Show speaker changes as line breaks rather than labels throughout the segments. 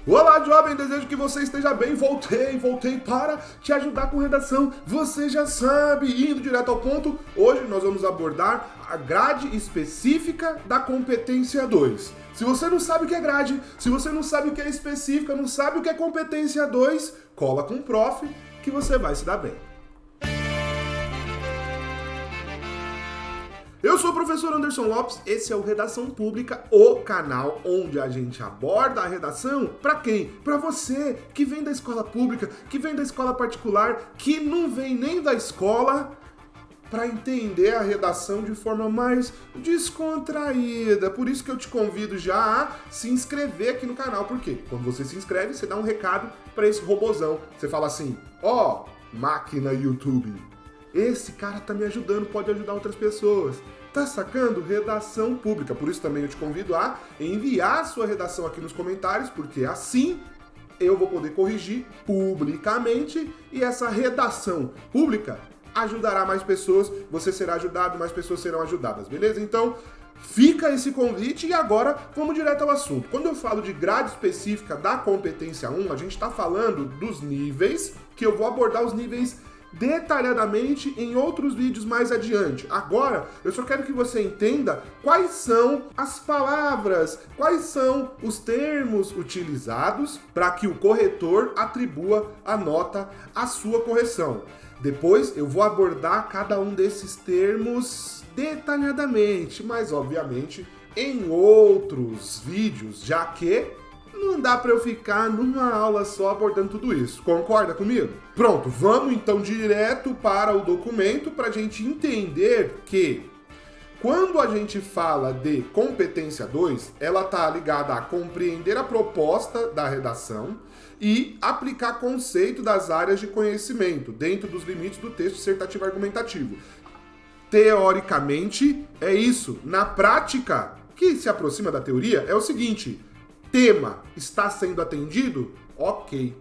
Olá, jovem, desejo que você esteja bem. Voltei para te ajudar com redação. Você já sabe, indo direto ao ponto, hoje nós vamos abordar a grade específica da competência 2. Se você não sabe o que é grade, se você não sabe o que é específica, não sabe o que é competência 2, cola com o prof que você vai se dar bem. Eu sou o professor Anderson Lopes, esse é o Redação Pública, o canal onde a gente aborda a redação para quem? Para você que vem da escola pública, que vem da escola particular, que não vem nem da escola, para entender a redação de forma mais descontraída. Por isso que eu te convido já a se inscrever aqui no canal, porque quando você se inscreve, você dá um recado para esse robozão. Você fala assim, ó, máquina YouTube, esse cara tá me ajudando, pode ajudar outras pessoas. Tá sacando? Redação pública. Por isso também eu te convido a enviar a sua redação aqui nos comentários, porque assim eu vou poder corrigir publicamente e essa redação pública ajudará mais pessoas, você será ajudado, mais pessoas serão ajudadas, beleza? Então, fica esse convite e agora vamos direto ao assunto. Quando eu falo de grade específica da competência 1, a gente está falando dos níveis, que eu vou abordar os níveis detalhadamente em outros vídeos mais adiante. Agora, eu só quero que você entenda quais são as palavras, quais são os termos utilizados para que o corretor atribua a nota à sua correção. Depois eu vou abordar cada um desses termos detalhadamente, mas obviamente em outros vídeos, já que não dá para eu ficar numa aula só abordando tudo isso. Concorda comigo? Pronto, vamos então direto para o documento para a gente entender que quando a gente fala de competência 2, ela está ligada a compreender a proposta da redação e aplicar conceito das áreas de conhecimento dentro dos limites do texto dissertativo argumentativo. Teoricamente, é isso. Na prática, que se aproxima da teoria, é o seguinte: tema está sendo atendido? Ok.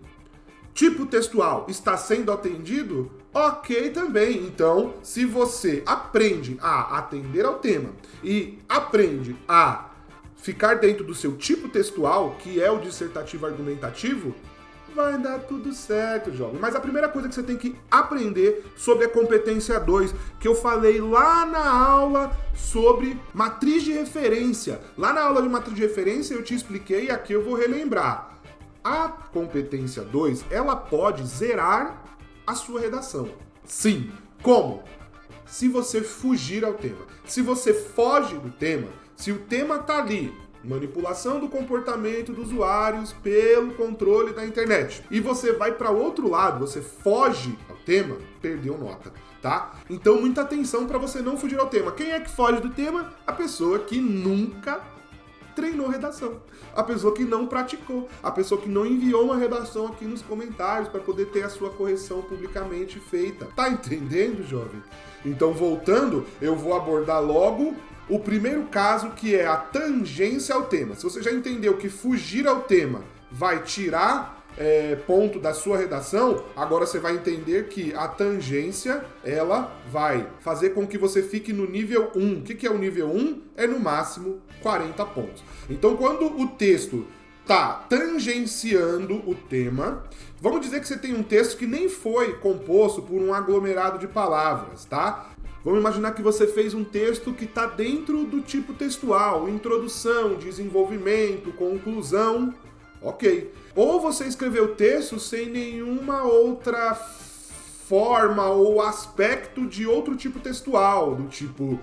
Tipo textual está sendo atendido? Ok também. Então, se você aprende a atender ao tema e aprende a ficar dentro do seu tipo textual, que é o dissertativo argumentativo, vai dar tudo certo, jovem. Mas a primeira coisa que você tem que aprender sobre a competência 2, que eu falei lá na aula sobre matriz de referência. Lá na aula de matriz de referência eu te expliquei e aqui eu vou relembrar. A competência 2, ela pode zerar a sua redação. Sim. Como? Se você fugir ao tema. Se você foge do tema, se o tema tá ali, manipulação do comportamento dos usuários pelo controle da internet, e você vai para outro lado, você foge ao tema, perdeu nota, tá? Então muita atenção para você não fugir ao tema. Quem é que foge do tema? A pessoa que nunca treinou redação, a pessoa que não praticou, a pessoa que não enviou uma redação aqui nos comentários para poder ter a sua correção publicamente feita. Tá entendendo, jovem? Então, voltando, eu vou abordar logo o primeiro caso, que é a tangência ao tema. Se você já entendeu que fugir ao tema vai tirar ponto da sua redação, agora você vai entender que a tangência, ela vai fazer com que você fique no nível 1. O que é o nível 1? É no máximo 40 pontos. Então, quando o texto tá tangenciando o tema, vamos dizer que você tem um texto que nem foi composto por um aglomerado de palavras, tá? Vamos imaginar que você fez um texto que está dentro do tipo textual, introdução, desenvolvimento, conclusão, ok. Ou você escreveu o texto sem nenhuma outra forma ou aspecto de outro tipo textual, do tipo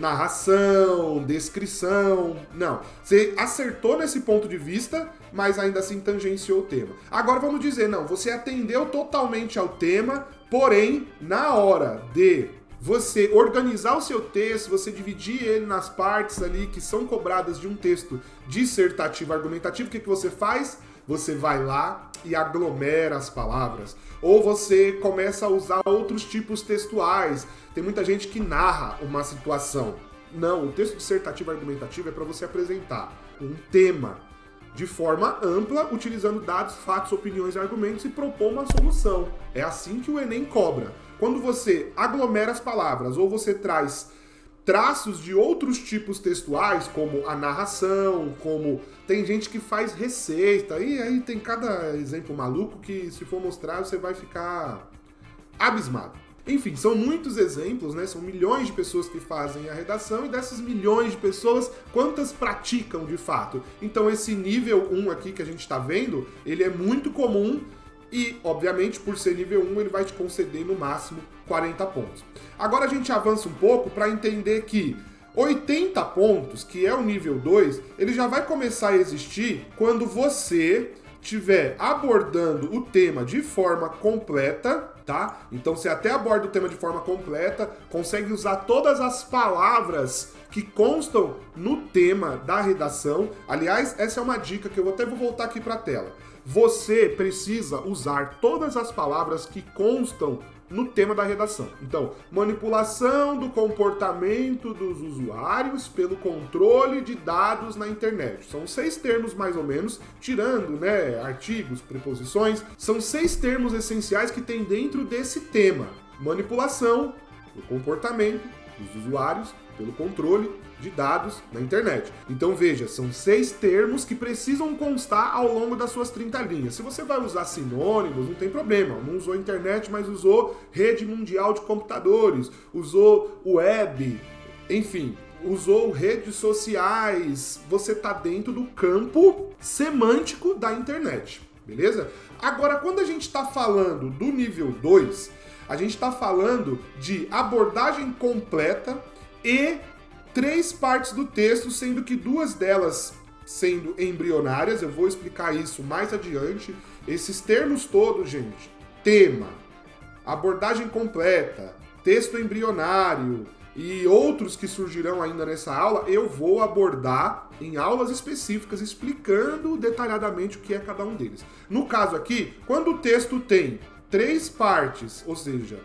narração, descrição. Não, você acertou nesse ponto de vista, mas ainda assim tangenciou o tema. Agora vamos dizer, não, você atendeu totalmente ao tema, porém, na hora de você organizar o seu texto, você dividir ele nas partes ali que são cobradas de um texto dissertativo argumentativo, o que você faz? Você vai lá e aglomera as palavras. Ou você começa a usar outros tipos textuais. Tem muita gente que narra uma situação. Não, o texto dissertativo argumentativo é para você apresentar um tema de forma ampla, utilizando dados, fatos, opiniões e argumentos e propor uma solução. É assim que o Enem cobra. Quando você aglomera as palavras ou você traz traços de outros tipos textuais, como a narração, como tem gente que faz receita, e aí tem cada exemplo maluco que se for mostrar você vai ficar abismado. Enfim, são muitos exemplos, né? São milhões de pessoas que fazem a redação e dessas milhões de pessoas, quantas praticam de fato? Então esse nível 1 aqui que a gente está vendo, ele é muito comum e, obviamente, por ser nível 1, ele vai te conceder no máximo 40 pontos. Agora a gente avança um pouco para entender que 80 pontos, que é o nível 2, ele já vai começar a existir quando você estiver abordando o tema de forma completa, tá? Então você até aborda o tema de forma completa, consegue usar todas as palavras que constam no tema da redação. Aliás, essa é uma dica que eu até vou voltar aqui para a tela. Você precisa usar todas as palavras que constam no tema da redação. Então, manipulação do comportamento dos usuários pelo controle de dados na internet. São 6 termos mais ou menos, tirando, né, artigos, preposições. São 6 termos essenciais que tem dentro desse tema. Manipulação do comportamento dos usuários pelo controle de dados na internet. Então veja, são 6 termos que precisam constar ao longo das suas 30 linhas. Se você vai usar sinônimos, não tem problema. Não usou internet, mas usou rede mundial de computadores, usou web, enfim, usou redes sociais. Você está dentro do campo semântico da internet, beleza? Agora, quando a gente está falando do nível 2, a gente está falando de abordagem completa e 3 partes do texto, sendo que 2 delas sendo embrionárias. Eu vou explicar isso mais adiante. Esses termos todos, gente, tema, abordagem completa, texto embrionário e outros que surgirão ainda nessa aula, eu vou abordar em aulas específicas, explicando detalhadamente o que é cada um deles. No caso aqui, quando o texto tem 3 partes, ou seja,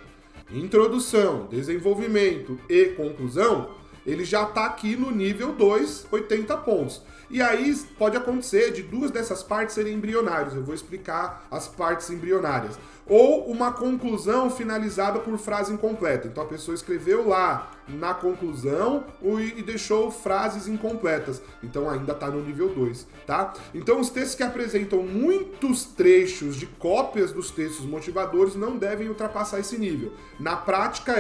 introdução, desenvolvimento e conclusão, ele já está aqui no nível 2, 80 pontos. E aí pode acontecer de 2 dessas partes serem embrionárias. Eu vou explicar as partes embrionárias. Ou uma conclusão finalizada por frase incompleta. Então a pessoa escreveu lá na conclusão e deixou frases incompletas. Então ainda está no nível 2, tá? Então os textos que apresentam muitos trechos de cópias dos textos motivadores não devem ultrapassar esse nível. Na prática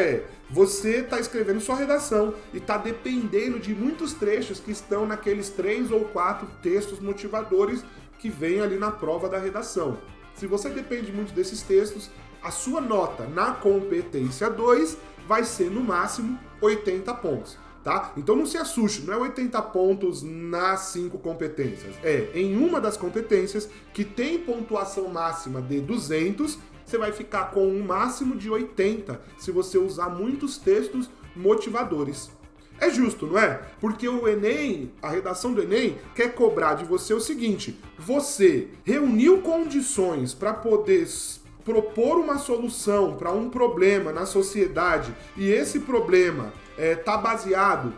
você está escrevendo sua redação e está dependendo de muitos trechos que estão naqueles 3 ou 4 textos motivadores que vem ali na prova da redação. Se você depende muito desses textos, a sua nota na competência 2 vai ser no máximo 80 pontos, tá? Então não se assuste, não é 80 pontos nas 5 competências. Em uma das competências que tem pontuação máxima de 200, você vai ficar com um máximo de 80 se você usar muitos textos motivadores. É justo, não é? Porque o Enem, a redação do Enem, quer cobrar de você o seguinte: você reuniu condições para poder propor uma solução para um problema na sociedade e esse problema está baseado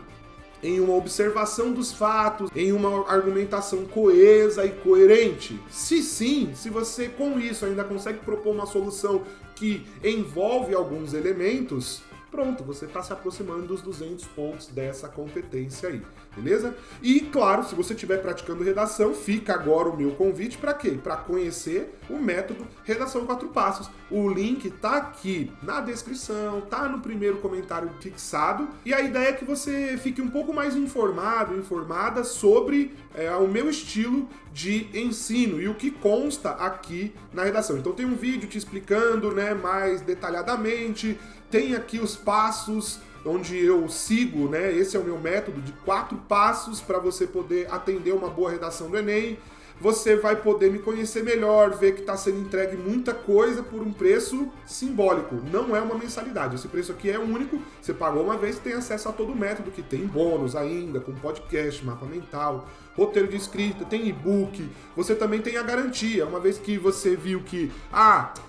em uma observação dos fatos, em uma argumentação coesa e coerente? Se sim, se você com isso ainda consegue propor uma solução que envolve alguns elementos, pronto, você está se aproximando dos 200 pontos dessa competência aí, beleza? E, claro, se você estiver praticando redação, fica agora o meu convite para quê? Para conhecer o método Redação 4 Passos. O link está aqui na descrição, tá no primeiro comentário fixado, e a ideia é que você fique um pouco mais informado, informada sobre o meu estilo de ensino e o que consta aqui na redação. Então tem um vídeo te explicando, né, mais detalhadamente. Tem aqui os passos onde eu sigo, né? Esse é o meu método de 4 passos para você poder atender uma boa redação do Enem. Você vai poder me conhecer melhor, ver que está sendo entregue muita coisa por um preço simbólico. Não é uma mensalidade. Esse preço aqui é único. Você pagou uma vez e tem acesso a todo o método, que tem bônus ainda, com podcast, mapa mental, roteiro de escrita, tem e-book, você também tem a garantia. Uma vez que você viu que,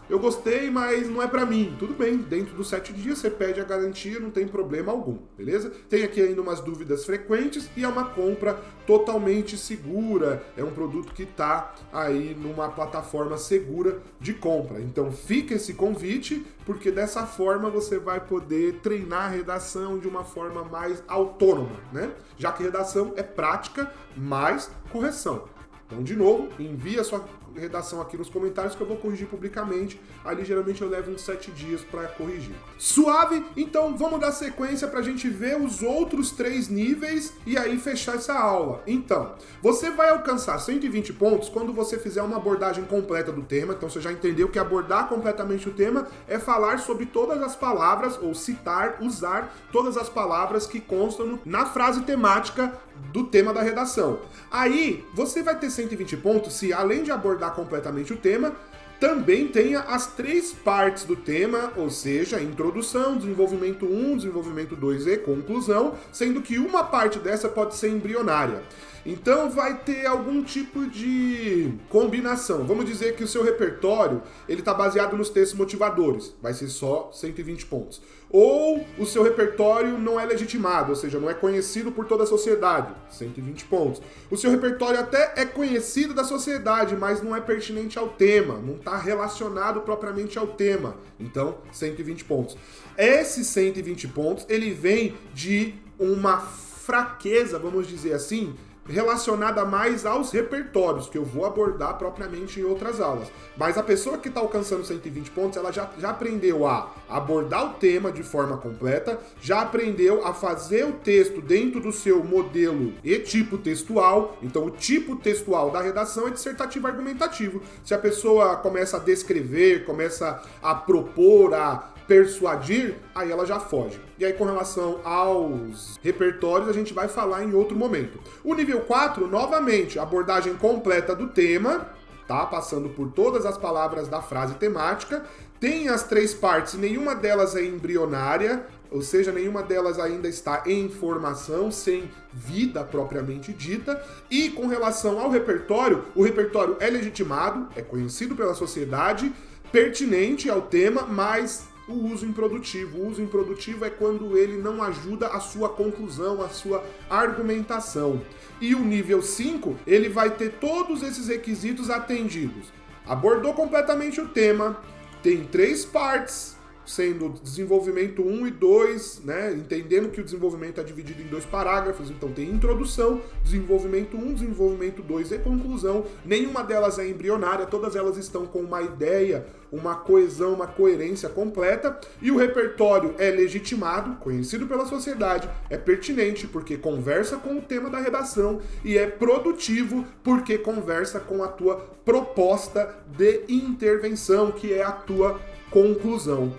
eu gostei, mas não é pra mim, tudo bem, dentro dos 7 dias você pede a garantia, não tem problema algum, beleza? Tem aqui ainda umas dúvidas frequentes e é uma compra totalmente segura, é um produto que tá aí numa plataforma segura de compra. Então fica esse convite, porque dessa forma você vai poder treinar a redação de uma forma mais autônoma, né? Já que redação é prática mais correção. Então, de novo, envia a sua redação aqui nos comentários que eu vou corrigir publicamente. Ali, geralmente, eu levo uns 7 dias para corrigir. Suave? Então, vamos dar sequência para a gente ver os outros 3 níveis e aí fechar essa aula. Então, você vai alcançar 120 pontos quando você fizer uma abordagem completa do tema. Então, você já entendeu que abordar completamente o tema é falar sobre todas as palavras, ou citar, usar todas as palavras que constam na frase temática do tema da redação. Aí, você vai ter 120 pontos se, além de abordar completamente o tema, também tenha as 3 partes do tema, ou seja, introdução, desenvolvimento 1, desenvolvimento 2 e conclusão, sendo que uma parte dessa pode ser embrionária. Então vai ter algum tipo de combinação. Vamos dizer que o seu repertório ele está baseado nos textos motivadores, vai ser só 120 pontos. Ou o seu repertório não é legitimado, ou seja, não é conhecido por toda a sociedade, 120 pontos. O seu repertório até é conhecido da sociedade, mas não é pertinente ao tema, não está relacionado propriamente ao tema, então 120 pontos. Esses 120 pontos, ele vem de uma fraqueza, vamos dizer assim, relacionada mais aos repertórios, que eu vou abordar propriamente em outras aulas. Mas a pessoa que está alcançando 120 pontos, ela já aprendeu a abordar o tema de forma completa, já aprendeu a fazer o texto dentro do seu modelo e tipo textual. Então, o tipo textual da redação é dissertativo argumentativo. Se a pessoa começa a descrever, começa a propor, a persuadir, aí ela já foge. E aí, com relação aos repertórios, a gente vai falar em outro momento. O nível 4, novamente, abordagem completa do tema, tá? Passando por todas as palavras da frase temática. Tem as 3 partes, nenhuma delas é embrionária, ou seja, nenhuma delas ainda está em formação, sem vida propriamente dita. E com relação ao repertório, o repertório é legitimado, é conhecido pela sociedade, pertinente ao tema, mas o uso improdutivo. O uso improdutivo é quando ele não ajuda a sua conclusão, a sua argumentação. E o nível 5, ele vai ter todos esses requisitos atendidos. Abordou completamente o tema, tem 3 partes, sendo desenvolvimento 1 e 2, né? Entendendo que o desenvolvimento é dividido em 2 parágrafos, então tem introdução, desenvolvimento 1, desenvolvimento 2 e conclusão. Nenhuma delas é embrionária, todas elas estão com uma ideia, uma coesão, uma coerência completa, e o repertório é legitimado, conhecido pela sociedade, é pertinente porque conversa com o tema da redação e é produtivo porque conversa com a tua proposta de intervenção, que é a tua conclusão.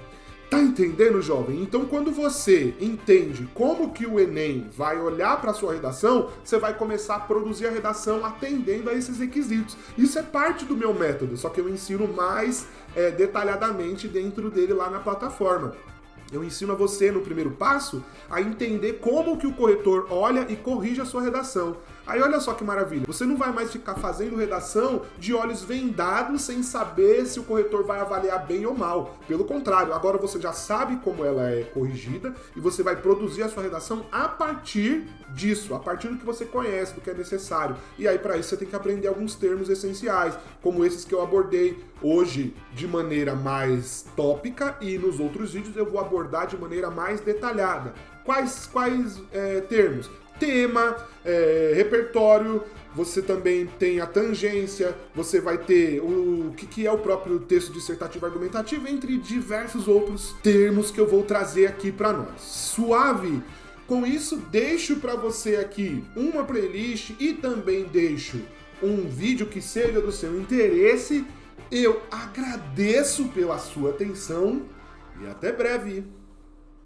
Tá entendendo, jovem? Então, quando você entende como que o Enem vai olhar para a sua redação, você vai começar a produzir a redação atendendo a esses requisitos. Isso é parte do meu método, só que eu ensino mais detalhadamente dentro dele lá na plataforma. Eu ensino a você, no primeiro passo, a entender como que o corretor olha e corrige a sua redação. Aí olha só que maravilha, você não vai mais ficar fazendo redação de olhos vendados sem saber se o corretor vai avaliar bem ou mal. Pelo contrário, agora você já sabe como ela é corrigida e você vai produzir a sua redação a partir disso, a partir do que você conhece, do que é necessário. E aí para isso você tem que aprender alguns termos essenciais, como esses que eu abordei hoje de maneira mais tópica e nos outros vídeos eu vou abordar de maneira mais detalhada. Quais termos? Tema, repertório, você também tem a tangência, você vai ter o que é o próprio texto dissertativo argumentativo, entre diversos outros termos que eu vou trazer aqui para nós. Suave? Com isso, deixo para você aqui uma playlist e também deixo um vídeo que seja do seu interesse. Eu agradeço pela sua atenção e até breve!